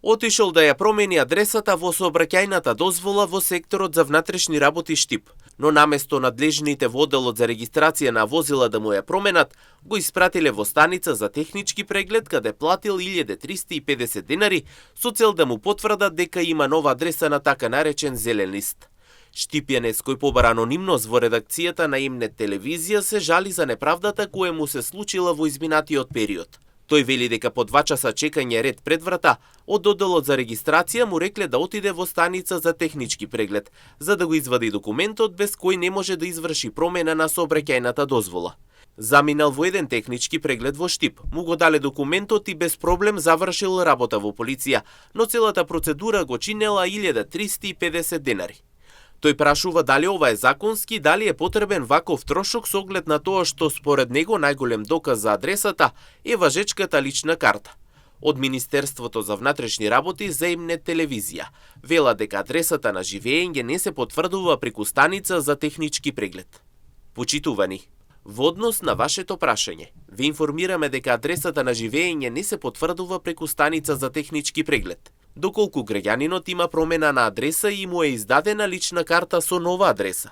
Отишол да ја промени адресата во сообраќајната дозвола во секторот за внатрешни работи Штип, но наместо надлежните во одделот за регистрација на возила да му ја променат, го испратиле во станица за технички преглед каде платил 1350 денари со цел да му потврдат дека има нова адреса на така наречен зелен лист. Штипјанец кој побара анонимност во редакцијата на Имнет телевизија се жали за неправдата која му се случила во изминатиот период. Тој вели дека по 2 часа чекање ред пред врата, од одделот за регистрација му рекле да отиде во станица за технички преглед, за да го извади документот без кој не може да изврши промена на сообраќајната дозвола. Заминал во еден технички преглед во Штип, му го дале документот и без проблем завршил работа во полиција, но целата процедура го чинела 1350 денари. Тој прашува дали ова е законски, дали е потребен ваков трошок со оглед на тоа што според него најголем доказ за адресата е важечката лична карта. Од Министерството за внатрешни работи за Имнет телевизија вела дека адресата на живеење не се потврдува преку станица за технички преглед. Почитувани, во однос на вашето прашање, ве информираме дека адресата на живеење не се потврдува преку станица за технички преглед. Доколку граѓанинот има промена на адреса и му е издадена лична карта со нова адреса,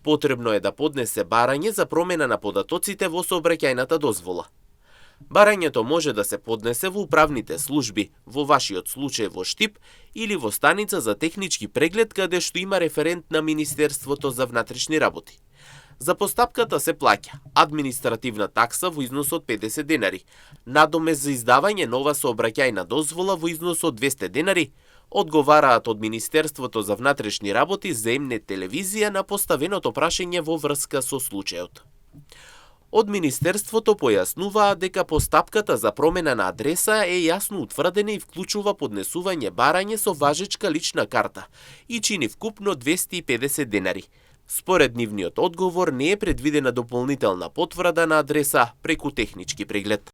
потребно е да поднесе барање за промена на податоците во сообраќајната дозвола. Барањето може да се поднесе во управните служби, во вашиот случај во Штип или во станица за технички преглед каде што има референт на Министерството за внатрешни работи. За постапката се плаќа административна такса во износ од 50 денари, надомест за издавање нова сообраќајна дозвола во износ од 200 денари, одговараат од Министерството за внатрешни работи за Имнет телевизија на поставеното прашање во врска со случајот. Од Министерството појаснуваа дека постапката за промена на адреса е јасно утврдена и вклучува поднесување барање со важечка лична карта и чини вкупно 250 денари. Според нивниот одговор не е предвидена дополнителна потврда на адреса преку технички преглед.